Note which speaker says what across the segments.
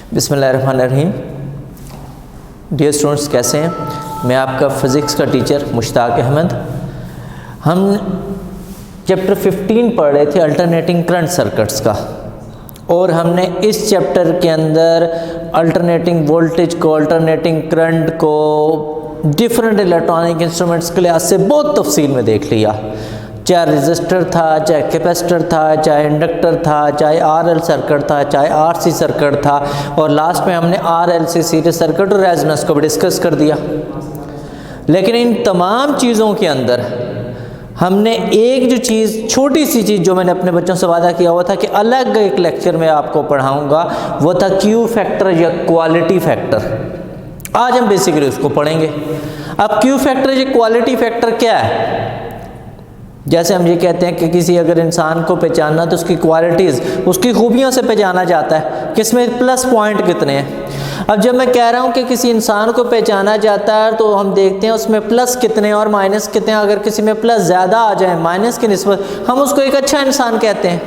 Speaker 1: बिस्मिल्लाहिर्रहमानिर्रहीम। Dear students, कैसे हैं? मैं आपका फ़िज़िक्स का टीचर मुश्ताक अहमद। हम चैप्टर 15 पढ़ रहे थे अल्टरनेटिंग करंट सर्किट्स का, और हमने इस चैप्टर के अंदर अल्टरनेटिंग वोल्टेज को, अल्टरनेटिंग करंट को डिफरेंट इलेक्ट्रॉनिक इंस्ट्रूमेंट्स के लिहाज से बहुत तफसील में देख लिया। चाहे रजिस्टर था, चाहे कैपेसिटर था, चाहे इंडक्टर था, चाहे आरएल सर्किट था, चाहे आरसी सर्किट था, और लास्ट में हमने आरएलसी सीरीज सर्किट और रेजोनेंस को भी डिस्कस कर दिया। लेकिन इन तमाम चीज़ों के अंदर हमने एक जो चीज़, छोटी सी चीज़ जो मैंने अपने बच्चों से वादा किया हुआ था कि अलग एक लेक्चर में आपको पढ़ाऊंगा, वो था क्यू फैक्टर या क्वालिटी फैक्टर। आज हम बेसिकली उसको पढ़ेंगे। अब क्यू फैक्टर या क्वालिटी फैक्टर क्या है? जैसे हम ये कहते हैं कि किसी अगर इंसान को पहचानना तो उसकी क्वालिटीज़, उसकी खूबियों से पहचाना जाता है कि इसमें प्लस पॉइंट कितने हैं। अब जब मैं कह रहा हूँ कि किसी इंसान को पहचाना जाता है तो हम देखते हैं उसमें प्लस कितने और माइनस कितने। अगर किसी में प्लस ज़्यादा आ जाए माइनस की निस्बत, हम उसको एक अच्छा इंसान कहते हैं,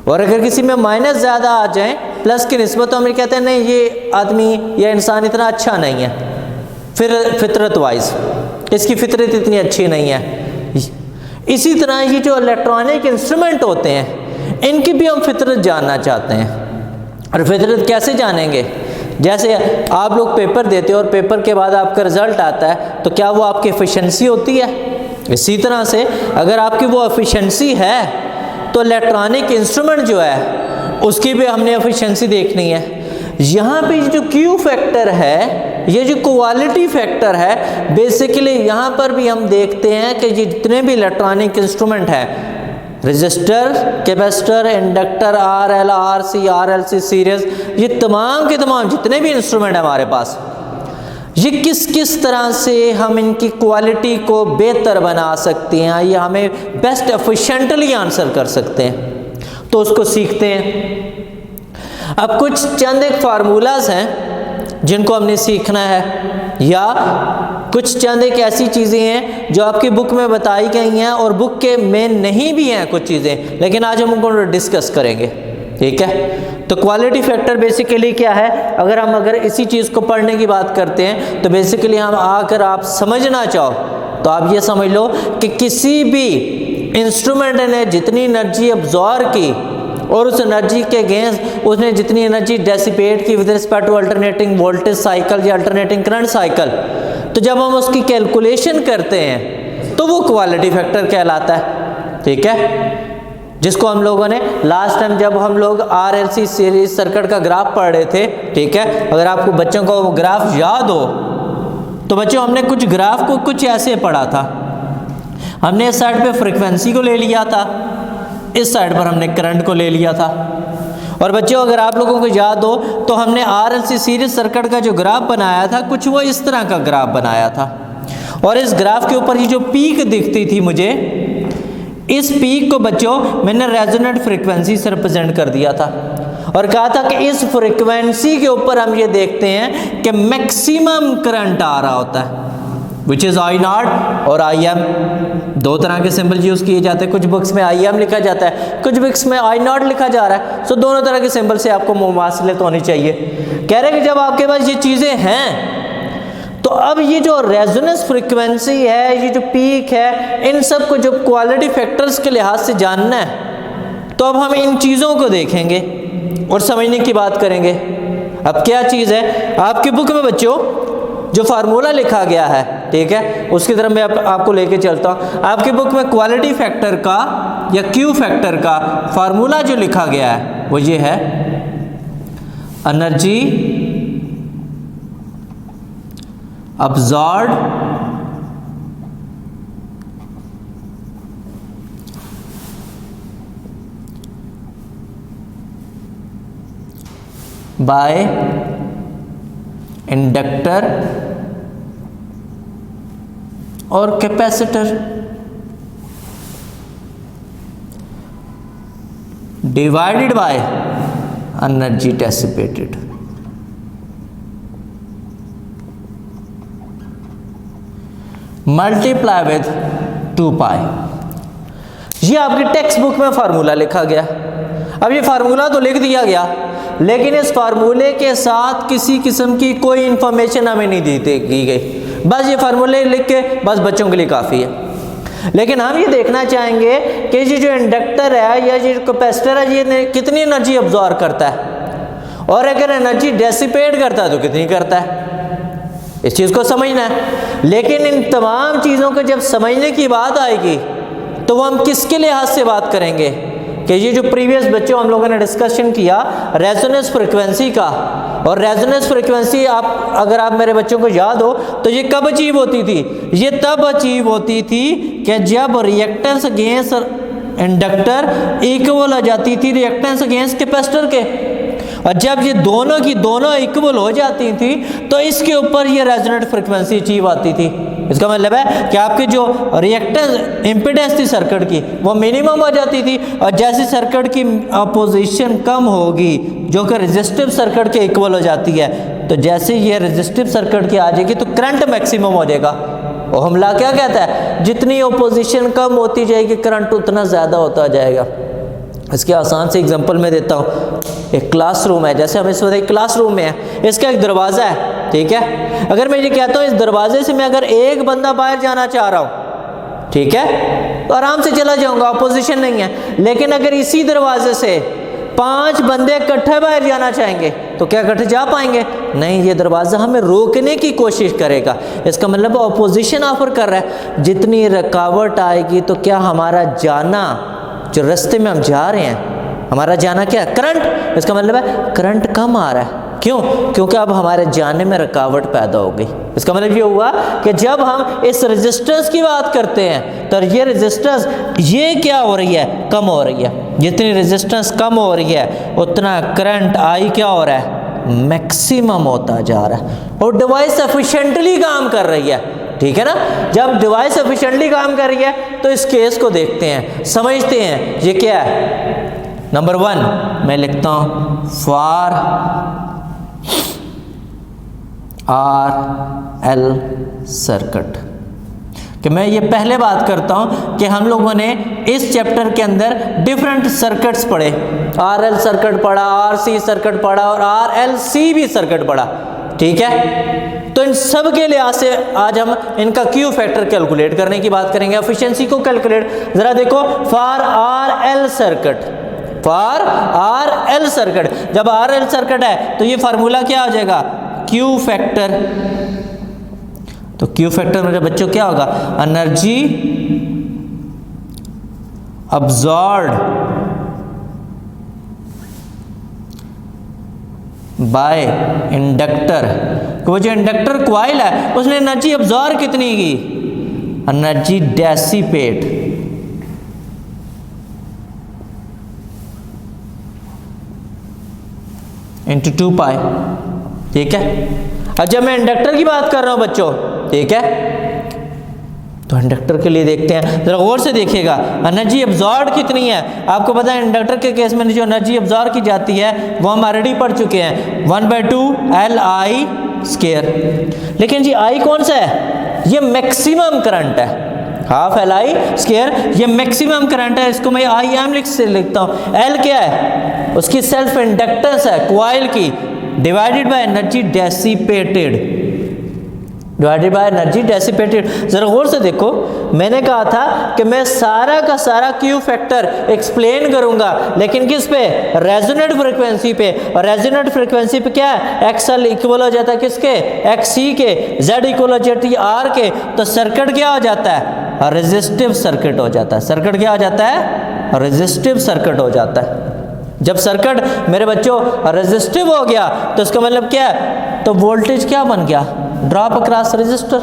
Speaker 1: और अगर किसी में माइनस ज़्यादा आ जाए प्लस की निस्बत, तो हम ये कहते हैं नहीं, ये आदमी या इंसान इतना अच्छा नहीं है, फिर फितरत वाइज इसकी फितरत इतनी अच्छी नहीं है। इसी तरह ये जो इलेक्ट्रॉनिक इंस्ट्रूमेंट होते हैं, इनकी भी हम फितरत जानना चाहते हैं। और फितरत कैसे जानेंगे? जैसे आप लोग पेपर देते हो और पेपर के बाद आपका रिज़ल्ट आता है, तो क्या वो आपकी एफिशिएंसी होती है? इसी तरह से अगर आपकी वो एफिशिएंसी है तो इलेक्ट्रॉनिक इंस्ट्रूमेंट जो है उसकी भी हमने एफिशिएंसी देखनी है। यहाँ पे जो क्यू फैक्टर है, ये जो क्वालिटी फैक्टर है, बेसिकली यहाँ पर भी हम देखते हैं कि जितने भी इलेक्ट्रॉनिक इंस्ट्रूमेंट हैं, register, capacitor, inductor, RL, RC, RLC series, ये तमाम के तमाम जितने भी इंस्ट्रूमेंट हैं हमारे पास, ये किस किस तरह से हम इनकी क्वालिटी को बेहतर बना सकते हैं या हमें बेस्ट एफिशिएंटली आंसर कर सकते हैं, तो उसको सीखते हैं। अब कुछ चंद एक फार्मूलाज हैं जिनको हमने सीखना है, या कुछ चंद एक ऐसी चीज़ें हैं जो आपकी बुक में बताई गई हैं और बुक के मेन नहीं भी हैं कुछ चीज़ें, लेकिन आज हम उनको डिस्कस करेंगे। ठीक है, तो क्वालिटी फैक्टर बेसिकली क्या है? अगर इसी चीज़ को पढ़ने की बात करते हैं तो बेसिकली हम अगर आप समझना चाहो तो आप ये समझ लो कि किसी भी इंस्ट्रूमेंट ने जितनी एनर्जी अब्जॉर्ब की और उस एनर्जी के अगेंस्ट उसने जितनी एनर्जी डेसिपेट की with respect to alternating voltage cycle या अल्टरनेटिंग करंट साइकिल, तो जब हम उसकी कैलकुलेशन करते हैं तो वो क्वालिटी फैक्टर कहलाता है। ठीक है, जिसको हम लोगों ने लास्ट टाइम जब हम लोग आरएलसी सीरीज सर्किट का ग्राफ पढ़ रहे थे, ठीक है, अगर आपको बच्चों को वो ग्राफ याद हो तो बच्चों हमने कुछ ग्राफ को कुछ ऐसे पढ़ा था। हमने इस साइड पे फ्रीक्वेंसी को ले लिया था, इस साइड पर हमने करंट को ले लिया था। और बच्चों अगर आप लोगों को याद हो तो हमने आरएलसी सीरीज सर्किट का जो ग्राफ बनाया था, कुछ वो इस तरह का ग्राफ बनाया था, और इस ग्राफ के ऊपर ये जो पीक दिखती थी मुझे, इस पीक को बच्चों मैंने रेजोनेंट फ्रीक्वेंसी से रिप्रेजेंट कर दिया था और कहा था कि इस फ्रीक्वेंसी के ऊपर हम ये देखते हैं कि मैक्सिमम करंट आ रहा होता है, विच इज़ आई नॉट और आई एम। दो तरह के सिंबल यूज़ किए जाते हैं, कुछ बुक्स में आई एम लिखा जाता है, कुछ बुक्स में आई नॉट लिखा जा रहा है। सो दोनों तरह के सिंबल से आपको मुमासिलत होनी चाहिए। कह रहे हैं कि जब आपके पास ये चीज़ें हैं तो अब ये जो रेजोनेंस फ्रीक्वेंसी है, ये जो पीक है, इन सब को जो क्वालिटी फैक्टर्स के लिहाज से जानना है, तो अब हम इन चीज़ों को देखेंगे और समझने की बात करेंगे। अब क्या चीज़ है? आपकी बुक में बच्चों जो फार्मूला लिखा गया है, ठीक है, उसकी तरफ मैं आपको लेके चलता हूँ। आपकी बुक में क्वालिटी फैक्टर का या क्यू फैक्टर का फार्मूला जो लिखा गया है वो ये है, एनर्जी अब्सॉर्ब्ड बाय इंडक्टर और capacitor divided by energy dissipated. Multiply with 2 पाई। ये आपकी टेक्स्ट बुक में फार्मूला लिखा गया। अब ये फार्मूला तो लिख दिया गया, लेकिन इस फार्मूले के साथ किसी किस्म की कोई इंफॉर्मेशन हमें नहीं दी गई, बस ये फार्मूले लिख के बस बच्चों के लिए काफ़ी है। लेकिन हम ये देखना चाहेंगे कि ये जो इंडक्टर है या ये कैपेसिटर है ये कितनी एनर्जी अब्जॉर्ब करता है, और अगर एनर्जी डेसिपेट करता है तो कितनी करता है, इस चीज़ को समझना है। लेकिन इन तमाम चीज़ों को जब समझने की बात आएगी तो वो हम किसके लिहाज से बात करेंगे कि ये जो प्रीवियस बच्चों हम लोगों ने डिस्कशन किया रेजोनेंस फ्रिक्वेंसी का, और रेजोनेंस फ्रिक्वेंसी आप अगर आप मेरे बच्चों को याद हो तो ये कब अचीव होती थी, ये तब अचीव होती थी कि जब रिएक्टेंस अगेंस्ट इंडक्टर इक्वल हो जाती थी रिएक्टेंस अगेंस्ट कैपेसिटर के, और जब ये दोनों की दोनों इक्वल हो जाती थी तो इसके ऊपर ये रेजोनेंट फ्रिक्वेंसी अचीव आती थी। इसका मतलब है कि आपकी जो रिएक्टेंस इम्पीडेंस थी सर्किट की वो मिनिमम हो जाती थी, और जैसे सर्किट की अपोजिशन कम होगी जो कि रेजिस्टिव सर्किट के इक्वल हो जाती है, तो जैसे ये रेजिस्टिव सर्किट की आ जाएगी तो करंट मैक्सिमम हो जाएगा। और हमला क्या कहता है, जितनी अपोजिशन कम होती जाएगी करंट उतना ज़्यादा होता जाएगा। इसके आसान से एग्जांपल मैं देता हूँ। एक क्लासरूम है, जैसे हम इस वक्त एक क्लासरूम में है, इसका एक दरवाज़ा है, ठीक है। अगर मैं ये कहता हूँ इस दरवाजे से मैं अगर एक बंदा बाहर जाना चाह रहा हूँ, ठीक है, तो आराम से चला जाऊँगा, अपोजिशन नहीं है। लेकिन अगर इसी दरवाजे से 5 बंदे इकट्ठे बाहर जाना चाहेंगे तो क्या इकट्ठे जा पाएंगे? नहीं, ये दरवाज़ा हमें रोकने की कोशिश करेगा। इसका मतलब अपोजिशन ऑफर कर रहा है, जितनी रुकावट आएगी तो क्या हमारा जाना, जो रास्ते में हम जा रहे हैं, हमारा जाना क्या है, करंट। इसका मतलब है करंट कम आ रहा है, क्यों? क्योंकि अब हमारे जाने में रुकावट पैदा हो गई। इसका मतलब ये हुआ कि जब हम इस रेजिस्टेंस की बात करते हैं तो ये रेजिस्टेंस ये क्या हो रही है, कम हो रही है। जितनी रेजिस्टेंस कम हो रही है उतना करंट आई क्या हो रहा है, मैक्सिमम होता जा रहा है, और डिवाइस एफिशिएंटली काम कर रही है, ठीक है ना। जब डिवाइस एफिशिएंटली काम कर रही है तो इस केस को देखते हैं, समझते हैं ये क्या है। नंबर 1 मैं लिखता हूं फॉर RL सर्किट, कि मैं ये पहले बात करता हूं कि हम लोगों ने इस चैप्टर के अंदर डिफरेंट सर्किट्स पढ़े, RL सर्किट पढ़ा, RC सर्किट पढ़ा और RLC भी सर्किट पढ़ा, ठीक है। तो इन सब के लिहाज से आज हम इनका क्यू फैक्टर कैलकुलेट करने की बात करेंगे, एफिशिएंसी को कैलकुलेट। जरा देखो for RL circuit, for RL circuit, जब RL सर्किट है तो ये फार्मूला क्या हो जाएगा, क्यू फैक्टर। तो क्यू फैक्टर मेरे बच्चों क्या होगा, एनर्जी अब्सॉर्ब्ड बाय इंडक्टर। वो जो इंडक्टर क्वाइल है उसने एनर्जी अब्सॉर्ब कितनी की, एनर्जी डेसिपेट इंटू 2 पाई, ठीक है। अब जब मैं इंडक्टर की बात कर रहा हूं बच्चों, ठीक है, तो इंडक्टर के लिए देखते हैं, जरा गौर से देखिएगा एनर्जी अब्सॉर्ब कितनी है। आपको पता है इंडक्टर के केस में जो एनर्जी अब्सॉर्ब की जाती है वो हम ऑलरेडी पढ़ चुके हैं, 1/2 Li²। लेकिन जी आई कौन सा है, ये मैक्सिमम करंट है, हाफ Li², ये मैक्सिमम करंट है। इसको मैं IM लिखता हूँ। एल क्या है, उसकी सेल्फ इंडक्टेंस है क्वाइल की, divided by energy dissipated, divided by energy dissipated. जरा गौर से देखो, मैंने कहा था कि मैं सारा का सारा क्यू फैक्टर एक्सप्लेन करूंगा, लेकिन किस पे, रेजोनेंट फ्रीक्वेंसी पे। और रेजोनेंट फ्रीक्वेंसी पे क्या है, XL इक्वल हो जाता है किसके, XC के, Z इक्वल हो जाती है R के। तो सर्किट क्या हो जाता है, रेजिस्टिव सर्किट हो जाता है। सर्किट क्या हो जाता है, रेजिस्टिव सर्किट हो जाता है। जब सर्किट मेरे बच्चों रेजिस्टिव हो गया तो इसका मतलब क्या है, तो वोल्टेज क्या बन गया, ड्रॉप अक्रॉस रेजिस्टर,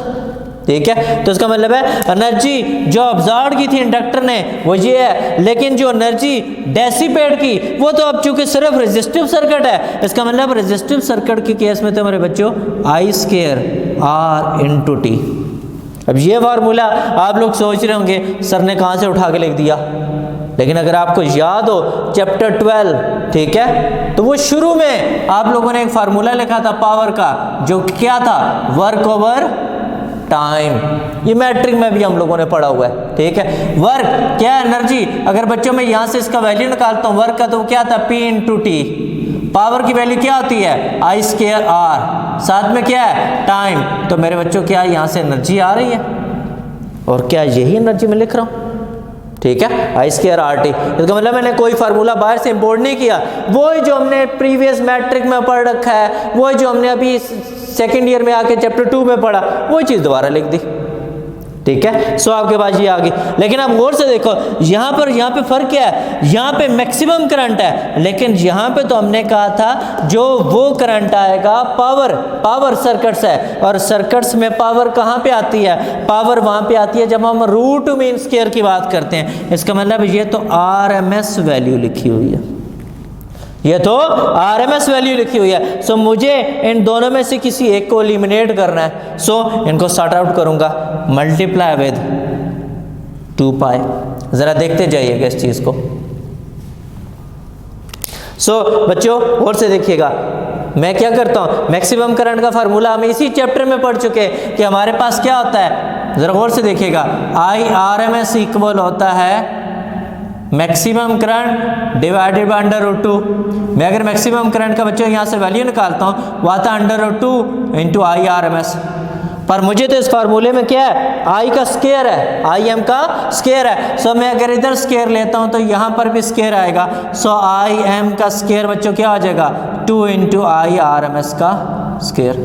Speaker 1: ठीक है। तो इसका मतलब है एनर्जी जो अब्सॉर्ब की थी इंडक्टर ने वो ये है, लेकिन जो एनर्जी डेसिपेट की वो तो अब चूंकि सिर्फ रेजिस्टिव सर्किट है, इसका मतलब रेजिस्टिव सर्किट के केस में तो मेरे बच्चों I² R/T। अब ये फार्मूला आप लोग सोच रहे होंगे सर ने कहाँ से उठा के लिख दिया, लेकिन अगर आपको याद हो चैप्टर 12, ठीक है, तो वो शुरू में आप लोगों ने एक फार्मूला लिखा था पावर का, जो क्या था, वर्क ओवर टाइम, ये मैट्रिक में भी हम लोगों ने पढ़ा हुआ है, ठीक है। वर्क क्या है, एनर्जी। अगर बच्चों में यहाँ से इसका वैल्यू निकालता हूँ वर्क का, तो क्या था P इंटू टी। पावर की वैल्यू क्या होती है I स्क्वायर R, साथ में क्या है टाइम। तो मेरे बच्चों क्या यहाँ से एनर्जी आ रही है, और क्या यही एनर्जी मैं लिख रहा हूँ, ठीक है, I स्क्वायर RT। इसका मतलब मैंने कोई फार्मूला बाहर से इंपोर्ट नहीं किया, वही जो हमने प्रीवियस मैट्रिक में पढ़ रखा है, वही जो हमने अभी सेकेंड ईयर में आके चैप्टर 2 में पढ़ा, वही चीज़ दोबारा लिख दी, ठीक है। सो आपके पास ये आ गई। लेकिन आप गौर से देखो यहाँ पे फर्क क्या है, यहाँ पे मैक्सिमम करंट है, लेकिन यहाँ पे तो हमने कहा था जो वो करंट आएगा पावर सर्किट्स है, और सर्किट्स में पावर कहाँ पे आती है, पावर वहाँ पे आती है जब हम रूट मीन स्क्वायर की बात करते हैं। इसका मतलब ये तो RMS वैल्यू लिखी हुई है, ये तो RMS वैल्यू लिखी हुई है। सो मुझे इन दोनों में से किसी एक को एलिमिनेट करना है। सो इनको सॉर्ट आउट करूंगा, मल्टीप्लाई विद 2 पाई। जरा देखते जाइएगा इस चीज को। सो बच्चों और से देखिएगा, मैं क्या करता हूं, मैक्सिमम करंट का फार्मूला हम इसी चैप्टर में पढ़ चुके हैं कि हमारे पास क्या होता है। जरा गौर से देखिएगा, IRMS इक्वल होता है मैक्सिमम करंट डिवाइडेड बाय √2। मैं अगर मैक्सिमम करंट का बच्चों यहाँ से वैल्यू निकालता हूँ, वो आता है √2 इंटू IRMS। पर मुझे तो इस फार्मूले में क्या है, I का स्क्वायर है, IM का स्क्वायर है। सो मैं अगर इधर स्क्वायर लेता हूँ तो यहाँ पर भी स्क्वायर आएगा। सो IM का स्क्वायर बच्चों क्या आ जाएगा, 2 इंटू IRMS का स्क्वायर।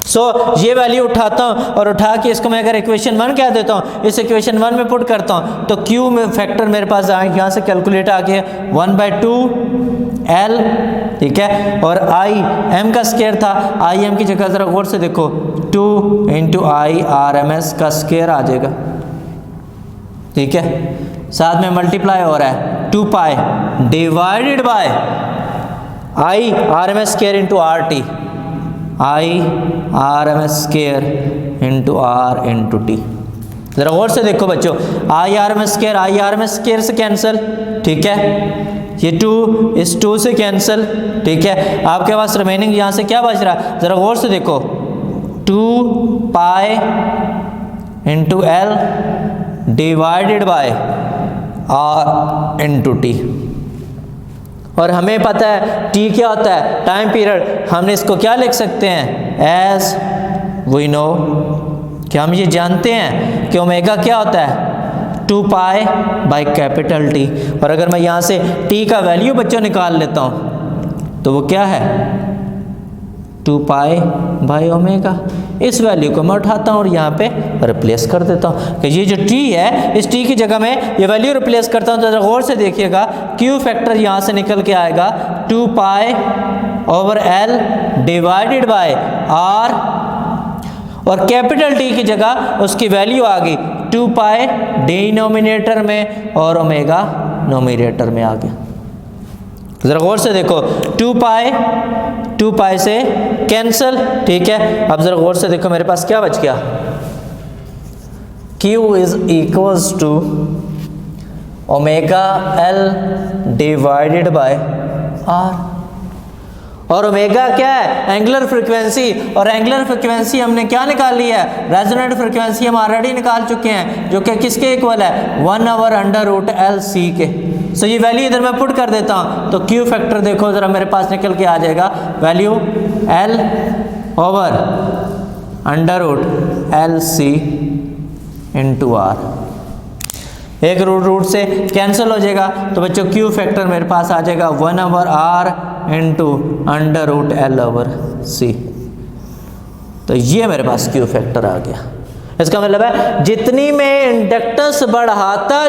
Speaker 1: सो ये वैल्यू उठाता हूँ और उठा के इसको मैं अगर इक्वेशन 1 कह देता हूँ, इस इक्वेशन 1 में पुट करता हूँ, तो Q में फैक्टर मेरे पास यहाँ से कैलकुलेट आ गया 1/2 L, ठीक है। और I M का स्क्वायर था, I M की जगह जरा गौर से देखो 2 इंटू IRMS का स्क्वायर आ जाएगा, ठीक है। साथ में मल्टीप्लाई हो रहा है 2 पाई divided by IRMS square into RT, IRMS square into R into T। जरा गौर से देखो बच्चों, IRMS स्क्वायर से कैंसिल, ठीक है। ये 2 इस 2 से कैंसिल, ठीक है। आपके पास रिमेनिंग यहाँ से क्या बच रहा है, जरा गौर से देखो 2 pi into L divided by R into T। और हमें पता है T क्या होता है, टाइम पीरियड। हमने इसको क्या लिख सकते हैं, एज वी नो, क्या हम ये जानते हैं कि ओमेगा क्या होता है, 2 पाई बाई कैपिटल T। और अगर मैं यहाँ से T का वैल्यू बच्चों निकाल लेता हूँ तो वो क्या है, 2 पाई बाई ओमेगा। इस वैल्यू को मैं उठाता हूँ और यहाँ पे रिप्लेस कर देता हूँ कि ये जो T है, इस T की जगह में ये वैल्यू रिप्लेस करता हूँ। तो गौर से देखिएगा, Q फैक्टर यहाँ से निकल के आएगा 2 pi over L divided by R, और कैपिटल T की जगह उसकी वैल्यू आ गई 2 पाई डिनोमिनेटर में और ओमेगा नोमिनेटर में आ गया। जरा गौर से देखो 2 पाई से कैंसल, ठीक है। अब जरा गौर से देखो मेरे पास क्या बच गया, Q is equals to omega L divided by R। और ओमेगा क्या है, एंगुलर फ्रीक्वेंसी। और एंगुलर फ्रीक्वेंसी हमने क्या निकाल ली है, रेजोनेंट फ्रीक्वेंसी हम ऑलरेडी निकाल चुके हैं, जो कि किसके इक्वल है, 1/√LC के। सो ये वैल्यू इधर मैं पुट कर देता हूँ, तो Q फैक्टर देखो जरा मेरे पास निकल के आ जाएगा, value L over √LC into R। एक रूट से कैंसिल हो जाएगा, तो बच्चों Q फैक्टर मेरे पास आ जाएगा 1/R इंटू √L/C। तो ये मेरे पास Q फैक्टर आ गया। इसका मतलब है जितनी मैं इंडक्टेंस बढ़ाता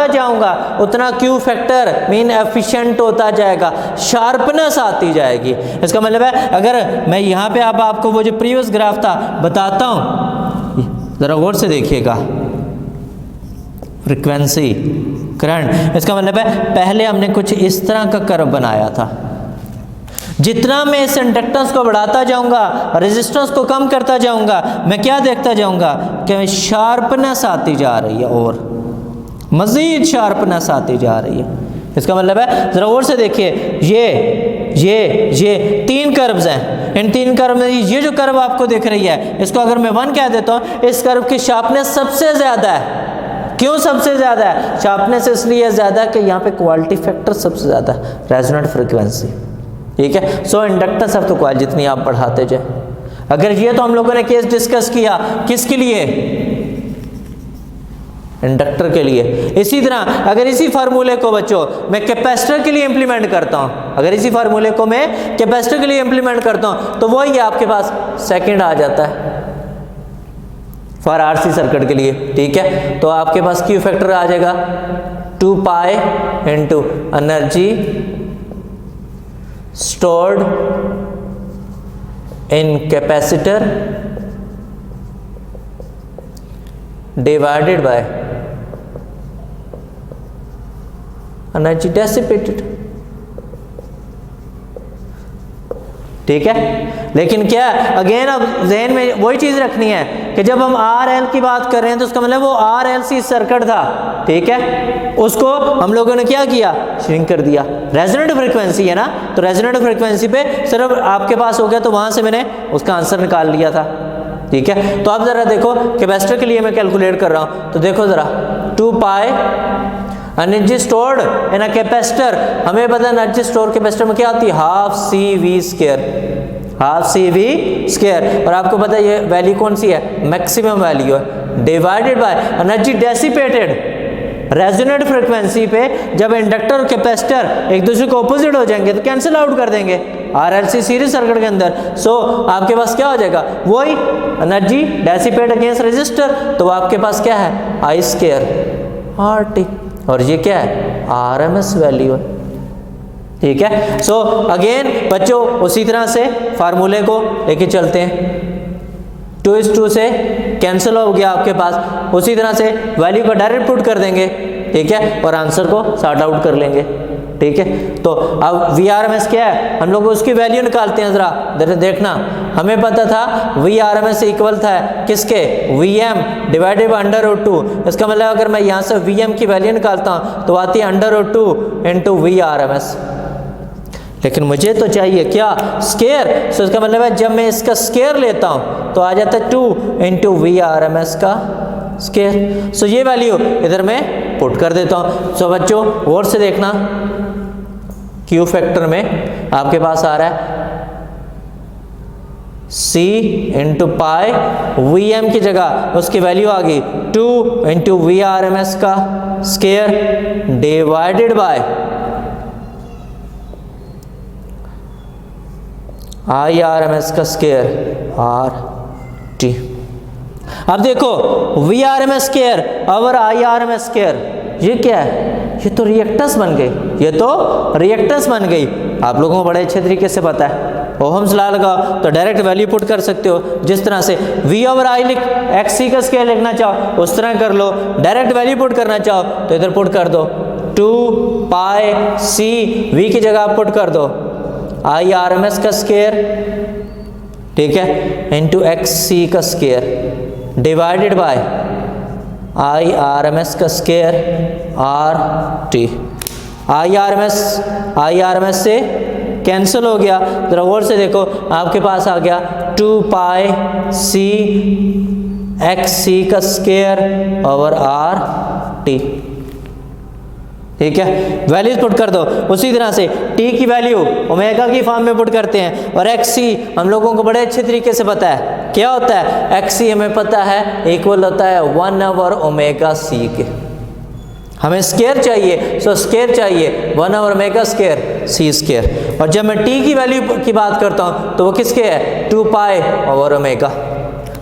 Speaker 1: जाऊंगा उतना Q फैक्टर मीन एफिशिएंट होता जाएगा, शार्पनेस आती जाएगी। इसका मतलब है अगर मैं यहाँ पे आपको वो जो प्रीवियस ग्राफ था बताता हूँ, जरा गौर से देखिएगा, फ्रीक्वेंसी करंट। इसका मतलब है पहले हमने कुछ इस तरह का कर्व बनाया था, जितना मैं इस इंडक्टेंस को बढ़ाता जाऊंगा, रेजिस्टेंस को कम करता जाऊंगा, मैं क्या देखता जाऊंगा कि शार्पनेस आती जा रही है और मज़ीद शार्पनेस आती जा रही है। इसका मतलब है जरा और से देखिए, ये 3 कर्व्स हैं। इन 3 कर्व में ये जो कर्व आपको दिख रही है, इसको अगर मैं 1 कह देता हूँ, इस कर्व की शार्पनेस सबसे ज़्यादा है। क्यों सबसे ज़्यादा है? शार्पनेस इसलिए ज़्यादा कि यहाँ पे क्वालिटी फैक्टर सबसे ज़्यादा है, रेजोनेंट फ्रीक्वेंसी। ठीक है, सो इंडक्टेंस ऑफ द कॉइल जितनी आप बढ़ाते जाए। अगर ये तो हम लोगों ने केस डिस्कस किया किसके लिए? इंडक्टर के लिए। इसी तरह अगर इसी फार्मूले को बच्चों मैं कैपेसिटर के लिए इंप्लीमेंट करता हूं, अगर इसी फार्मूले को मैं कैपेसिटर के लिए इंप्लीमेंट करता हूं, तो वही आपके पास सेकंड आ जाता है फॉर आरसी सर्किट के लिए। ठीक है, तो आपके पास क्यू फैक्टर आ जाएगा 2 pi into energy stored in capacitor divided by energy dissipated. ठीक है, लेकिन क्या अगेन अब ज़हन में वही चीज़ रखनी है कि जब हम आर एल की बात कर रहे हैं तो उसका मतलब वो आर एल सी सर्किट था। ठीक है, उसको हम लोगों ने क्या किया? श्रिंक कर दिया। रेजोनेंट फ्रीक्वेंसी है ना, तो रेजोनेंट फ्रीक्वेंसी पे सिर्फ आपके पास हो गया, तो वहाँ से मैंने उसका आंसर निकाल लिया था। ठीक है, तो आप ज़रा देखो कैपेसिटर के लिए मैं कैलकुलेट कर रहा हूँ, तो देखो ज़रा 2 pi energy stored in a capacitor. हमें पता है एनर्जी स्टोर कैपेसिटर में क्या आती है? Half C V square, half C V square. और आपको पता है ये वैल्यू कौन सी है? मैक्सिमम वैल्यू है, divided by energy dissipated. Resonant frequency पे जब इंडक्टर और कैपेसिटर एक दूसरे को ऑपोजिट हो जाएंगे तो कैंसिल आउट कर देंगे आरएलसी सीरीज सर्किट के अंदर। सो आपके पास क्या हो जाएगा? वही एनर्जी डेसिपेट अगेंस्ट रेजिस्टर, तो आपके पास क्या है? आई स्क्वायर आर टी, और ये क्या है? आरएमएस वैल्यू है। ठीक है, सो अगेन बच्चों उसी तरह से फार्मूले को लेके चलते हैं। 2:2 से कैंसिल हो गया आपके पास, उसी तरह से वैल्यू को डायरेक्ट पुट कर देंगे। ठीक है, और आंसर को सॉर्ट आउट कर लेंगे। ठीक है, तो अब वी आर एम एस क्या है? हम लोग उसकी वैल्यू निकालते हैं। ज़रा देखना, हमें पता था V R M S equal था किसके? V M divided by √2। इसका मतलब अगर मैं यहाँ से वी एम की वैल्यू निकालता हूँ तो आती है √2 into V R M S. लेकिन मुझे तो चाहिए क्या? स्केयर। सो इसका मतलब है जब मैं इसका स्केयर लेता हूँ तो आ जाता है 2 into V R M S का स्केयर। सो ये वैल्यू इधर मैं पुट कर देता हूँ। सो बच्चों गौर से देखना, क्यू फैक्टर में आपके पास आ रहा है C into pi, V M की जगह उसकी वैल्यू आ गई 2 into V R M S का square divided by I R M S का स्केयर आर टी। अब देखो V R M S square और I R M S square, ये क्या है? ये तो रिएक्टेंस बन गई, ये तो रिएक्टेंस बन गई। आप लोगों को बड़े अच्छे तरीके से पता है, ओहम्स लॉ लगाओ तो डायरेक्ट वैल्यू पुट कर सकते हो। जिस तरह से V ओवर I लिख एक्स सी का स्केयर लिखना चाहो उस तरह कर लो, डायरेक्ट वैल्यू पुट करना चाहो तो इधर पुट कर दो 2 पाई C, V की जगह आप पुट कर दो आई आर एम एस का स्केयर, ठीक है, इंटू एक्स सी का square divided by I R M S का square R T. I R M S से कैंसिल हो गया। जरा गौर से देखो, आपके पास आ गया 2 पाई सी एक्स सी का स्केयर ओवर आर टी। ठीक है, वैल्यूज पुट कर दो। उसी तरह से टी की वैल्यू ओमेगा की फॉर्म में पुट करते हैं, और एक्स सी हम लोगों को बड़े अच्छे तरीके से पता है क्या होता है। एक्स सी हमें पता है इक्वल होता है 1 ओवर ओमेगा सी के। हमें स्केयर चाहिए, सो स्केयर चाहिए 1 over omega square C square. और जब मैं टी की वैल्यू की बात करता हूँ तो वो किसके है? 2 पाई ओवर ओमेगा।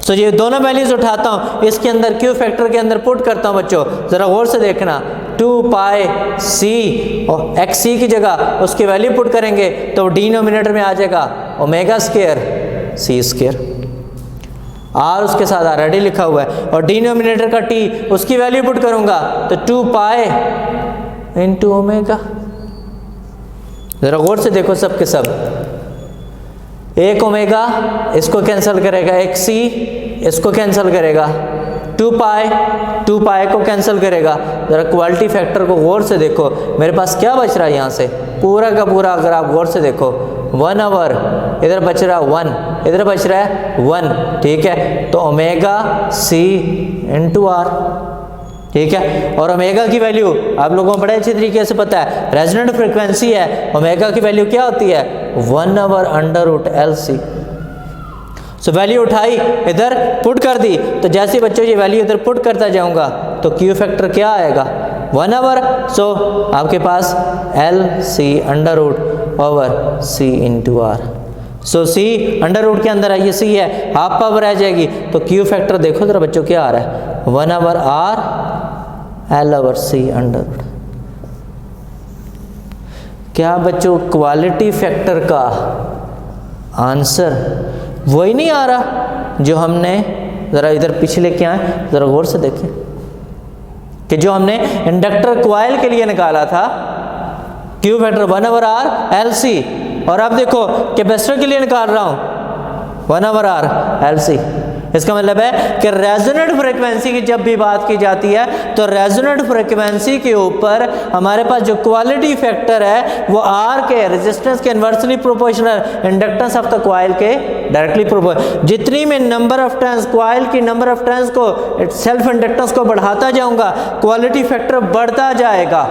Speaker 1: सो ये दोनों वैल्यूज उठाता हूँ, इसके अंदर क्यू फैक्टर के अंदर पुट करता हूँ। बच्चों ज़रा गौर से देखना, 2 पाई सी और एक्स सी की जगह उसकी वैल्यू पुट करेंगे तो डिनोमिनेटर में आ जाएगा ओमेगा स्केयर सी स्केयर। आर उसके साथ ऑलरेडी लिखा हुआ है, और डिनोमिनेटर का टी उसकी वैल्यू पुट करूंगा तो 2 पाई इंटू ओमेगा। ज़रा गौर से देखो सब के सब, एक ओमेगा इसको कैंसिल करेगा, एक सी इसको कैंसिल करेगा, 2 पाई को कैंसिल करेगा। ज़रा क्वालिटी फैक्टर को गौर से देखो, मेरे पास क्या बच रहा है यहाँ से, पूरा का पूरा अगर आप गौर से देखो 1 आवर, इधर बच रहा है 1, इधर बच रहा है 1, ठीक है। तो ओमेगा सी इंटू आर, ठीक है। और ओमेगा की वैल्यू आप लोगों को बड़े अच्छे तरीके से पता है, रेजोनेंट फ्रिक्वेंसी है, ओमेगा की वैल्यू क्या होती है 1 over under root L C. So value उठाई इधर पुट कर दी, तो जैसे बच्चों ये वैल्यू इधर पुट करता जाऊंगा तो क्यू फैक्टर क्या आएगा 1 आवर। सो आपके पास L C under root over C into R. So C under root के अंदर ये सी है, हाफ पावर रह जाएगी, तो क्यू फैक्टर देखो जरा बच्चों क्या आ रहा है 1 over R L over C under root. क्या बच्चों क्वालिटी फैक्टर का आंसर वही नहीं आ रहा जो हमने, ज़रा इधर पीछे लेके आए, ज़रा गौर से देखें कि जो हमने इंडक्टर कॉइल के लिए निकाला था Q factor 1 over R L C, और अब देखो कैपेसिटर के लिए निकाल रहा हूँ 1 आवर आर एल सी। इसका मतलब है कि रेजोनेंट फ्रीक्वेंसी की जब भी बात की जाती है तो रेजोनेंट फ्रीक्वेंसी के ऊपर हमारे पास जो क्वालिटी फैक्टर है वो आर के रेजिस्टेंस के inversely proportional, inductance of the coil के डायरेक्टली प्रोपोर्शनल। जितनी मैं नंबर ऑफ टर्न्स कॉइल की नंबर ऑफ टर्न्स को सेल्फ इंडक्टेंस को बढ़ाता जाऊंगा, क्वालिटी फैक्टर बढ़ता जाएगा,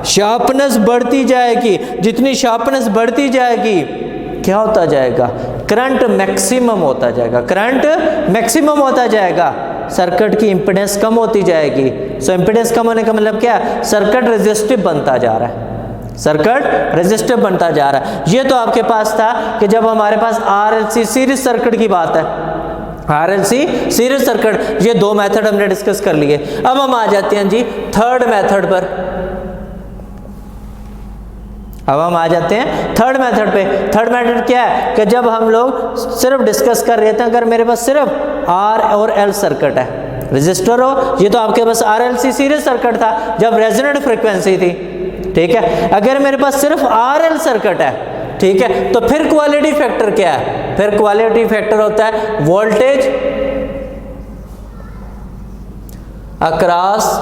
Speaker 1: शार्पनेस बढ़ती जाएगी। जितनी शार्पनेस बढ़ती जाएगी क्या होता जाएगा, करंट मैक्सिमम होता जाएगा, करंट मैक्सिमम होता जाएगा, सर्किट की इंपेडेंस कम होती जाएगी। सो इंपेडेंस कम होने का मतलब क्या है, सर्किट रेजिस्टिव बनता जा रहा है, सर्किट रेजिस्टिव बनता जा रहा है। ये तो आपके पास था कि जब हमारे पास आरएलसी सीरीज सर्किट की बात है, आरएलसी सीरीज सर्किट, ये 2 मेथड हमने डिस्कस कर लिए। अब हम आ जाते हैं जी थर्ड मेथड पर। अब हम आ जाते हैं थर्ड मेथड पे। थर्ड मेथड क्या है कि जब हम लोग सिर्फ डिस्कस कर रहे थे, अगर मेरे पास सिर्फ आर और एल सर्किट है, रजिस्टर हो, ये तो आपके पास आरएलसी सीरीज सर्किट था जब रेजोनेंट फ्रीक्वेंसी थी, ठीक है। अगर मेरे पास सिर्फ आरएल सर्किट है, ठीक है, तो फिर क्वालिटी फैक्टर क्या है, फिर क्वालिटी फैक्टर होता है voltage across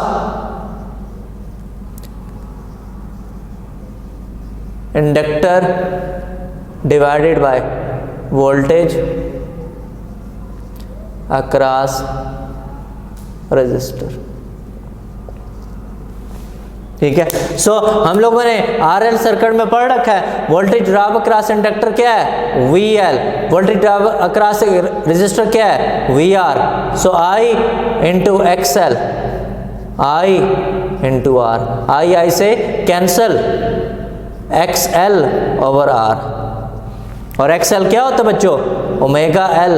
Speaker 1: inductor divided by voltage across resistor, ठीक है। सो हम लोगों ने आरएल सर्किट में पढ़ रखा है वोल्टेज ड्रॉप अक्रॉस इंडक्टर क्या है VL, voltage drop across resistor क्या है VR. So I into XL, I into R, I से कैंसल, XL ओवर R, और XL क्या होता है बच्चों ओमेगा L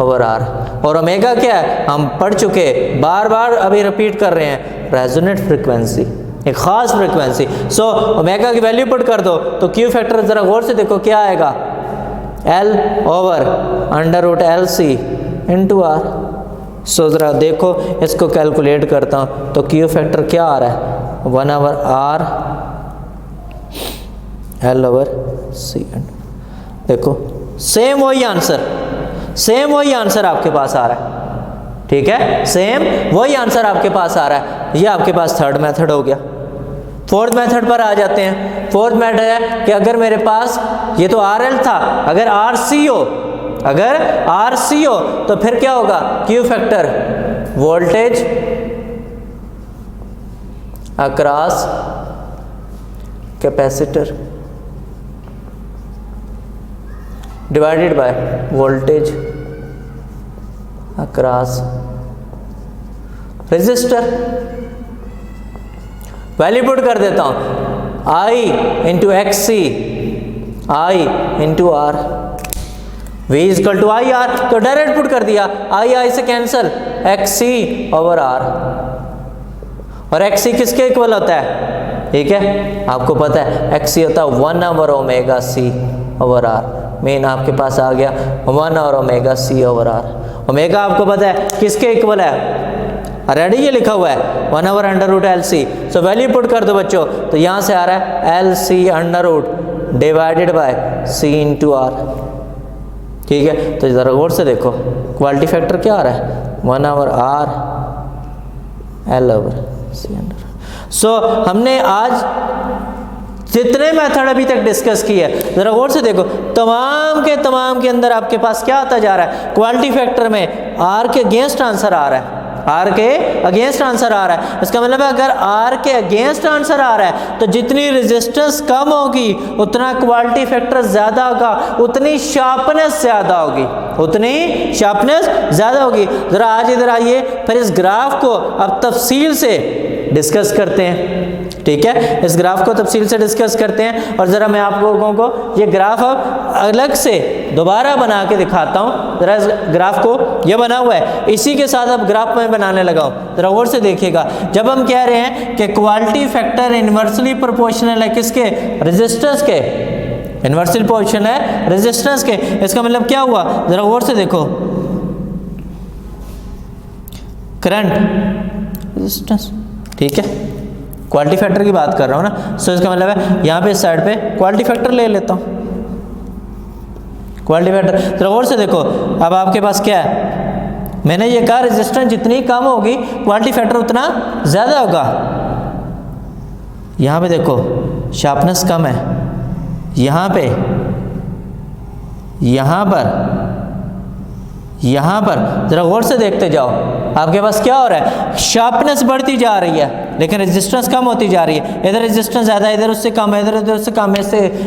Speaker 1: ओवर R। और ओमेगा क्या है हम पढ़ चुके, बार बार अभी रिपीट कर रहे हैं, रेजोनेंट फ्रीक्वेंसी, एक खास फ्रीक्वेंसी। सो ओमेगा की वैल्यू पुट कर दो तो क्यू फैक्टर जरा गौर से देखो क्या आएगा L over under root L C into R. So ज़रा देखो इसको कैलकुलेट करता हूँ तो क्यू फैक्टर क्या आ रहा है 1 आवर R एल ओवर सी। देखो सेम वही आंसर, सेम वही आंसर आपके पास आ रहा है, ठीक है, सेम वही आंसर आपके पास आ रहा है। ये आपके पास थर्ड मेथड हो गया। फोर्थ मेथड पर आ जाते हैं। फोर्थ मेथड है कि अगर मेरे पास ये तो आर एल था, अगर आर सी हो, अगर आर सी हो तो फिर क्या होगा Q factor voltage across capacitor divided by voltage across resistor. Value put कर देता हूं I into X C, I into R, V is equal to I R, तो डायरेक्ट पुट कर दिया, आई से cancel, X C over R, और X C किसके equal होता है, ठीक है, आपको पता है एक्स सी होता है 1 over omega C over R. मेन आपके पास आ गया 1 और omega C over R. Omega आपको पता है किसके इक्वल है, ऑलरेडी ये लिखा हुआ है 1 over under root L C. So value put कर दो बच्चों, तो यहाँ से आ रहा है L C under root divided by C into R, ठीक है। तो ज़रा गौर से देखो क्वालिटी फैक्टर क्या आ रहा है 1 ओवर आर L/C/. सो हमने आज जितने मेथड अभी तक डिस्कस किए, जरा गौर से देखो, तमाम के अंदर आपके पास क्या आता जा रहा है, क्वालिटी फैक्टर में R के अगेंस्ट आंसर आ रहा है, R के अगेंस्ट आंसर आ रहा है। इसका मतलब है अगर R के अगेंस्ट आंसर आ रहा है तो जितनी रेजिस्टेंस कम होगी उतना क्वालिटी फैक्टर ज़्यादा होगा, उतनी शार्पनेस ज़्यादा होगी, उतनी शार्पनेस ज़्यादा होगी। ज़रा आज इधर आइए, फिर इस ग्राफ को अब तफसील से डिस्कस करते हैं, ठीक है। इस ग्राफ को तफसील से डिस्कस करते हैं और ज़रा मैं आप लोगों को ये ग्राफ अब अलग से दोबारा बना के दिखाता हूँ। ज़रा इस ग्राफ को, ये बना हुआ है, इसी के साथ अब ग्राफ में बनाने लगा हूँ, ज़रा गौर से देखिएगा। जब हम कह रहे हैं कि क्वालिटी फैक्टर इन्वर्सली प्रोपोर्शनल है किसके, रेजिस्टेंस के, इन्वर्सली प्रोपोर्शनल है रेजिस्टेंस के, इसका मतलब क्या हुआ, ज़रा गौर से देखो, करंट रेजिस्टेंस, ठीक है, क्वालिटी फैक्टर की बात कर रहा हूँ ना। सो इसका मतलब है यहाँ पे इस साइड पे क्वालिटी फैक्टर ले लेता हूँ, क्वालिटी फैक्टर। जरा गौर से देखो, अब आपके पास क्या है, मैंने ये कहा रेजिस्टेंस जितनी कम होगी क्वालिटी फैक्टर उतना ज़्यादा होगा। यहाँ पे देखो शार्पनेस कम है, यहाँ पे, यहाँ पर ज़रा गौर से देखते जाओ, आपके पास क्या हो रहा है, शार्पनेस बढ़ती जा रही है लेकिन रेजिस्टेंस कम होती जा रही है। इधर रेजिस्टेंस ज़्यादा है, इधर उससे कम है, इधर उससे कम है।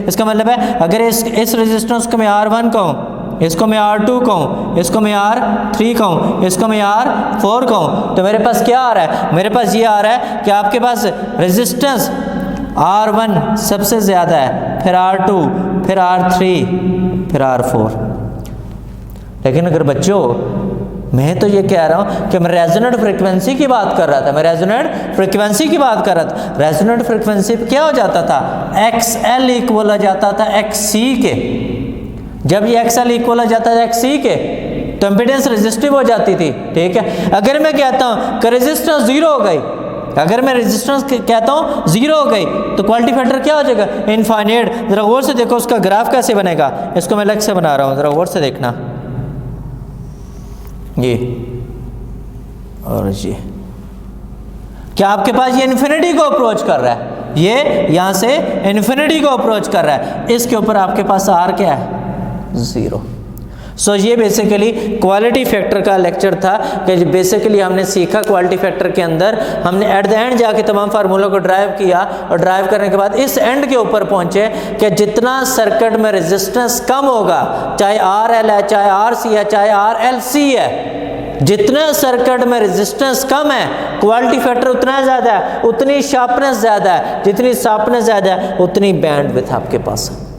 Speaker 1: इसका मतलब है अगर इस रेजिस्टेंस को मैं R1 कहूँ, इसको मैं R2 कहूँ, इसको मैं R3 कहूँ, इसको मैं R4 कहूँ, तो मेरे पास क्या आ रहा है, मेरे पास ये आ रहा है कि आपके पास रेजिस्टेंस R1 सबसे ज़्यादा है, फिर R2, फिर R3, फिर R4। लेकिन अगर बच्चों मैं तो ये कह रहा हूँ कि मैं रेजोनेंट फ्रीक्वेंसी की बात कर रहा था, मैं रेजोनेंट फ्रीक्वेंसी की बात कर रहा था। रेजोनेंट फ्रीक्वेंसी पे क्या हो जाता था, XL इक्वल हो जाता था XC के। जब ये XL इक्वल हो जाता था XC के तो इम्पीडेंस रेजिस्टिव हो जाती थी, ठीक है। अगर मैं कहता हूँ कि रेजिस्टेंस जीरो हो गई, अगर मैं रेजिस्टेंस कहता हूँ जीरो हो गई तो क्वालिटी फैक्टर क्या हो जाएगा, इनफाइनाइट। ज़रा गौर से देखो उसका ग्राफ कैसे बनेगा, इसको मैं अलग से बना रहा हूँ, ज़रा गौर से देखना, ये और ये, क्या आपके पास ये इन्फिनिटी को अप्रोच कर रहा है, ये यहाँ से इन्फिनिटी को अप्रोच कर रहा है, इसके ऊपर आपके पास R क्या है, 0। सो ये बेसिकली क्वालिटी फैक्टर का लेक्चर था कि बेसिकली हमने सीखा क्वालिटी फैक्टर के अंदर हमने एट द एंड जाके तमाम फार्मूलों को ड्राइव किया और ड्राइव करने के बाद इस एंड के ऊपर पहुंचे कि जितना सर्किट में रेजिस्टेंस कम होगा, चाहे RL है, चाहे RC है, चाहे RLC है, जितना सर्किट में रेजिस्टेंस कम है क्वालिटी फैक्टर उतना ज़्यादा है, उतनी शार्पनेस ज़्यादा है, जितनी शार्पनेस ज़्यादा है उतनी बैंडविड्थ आपके पास है,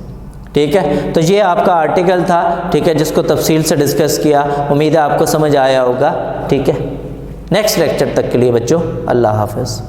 Speaker 1: ठीक है। तो ये आपका आर्टिकल था, ठीक है, जिसको तफसील से डिस्कस किया। उम्मीद है आपको समझ आया होगा, ठीक है। नेक्स्ट लेक्चर तक के लिए बच्चों अल्लाह हाफ़िज़।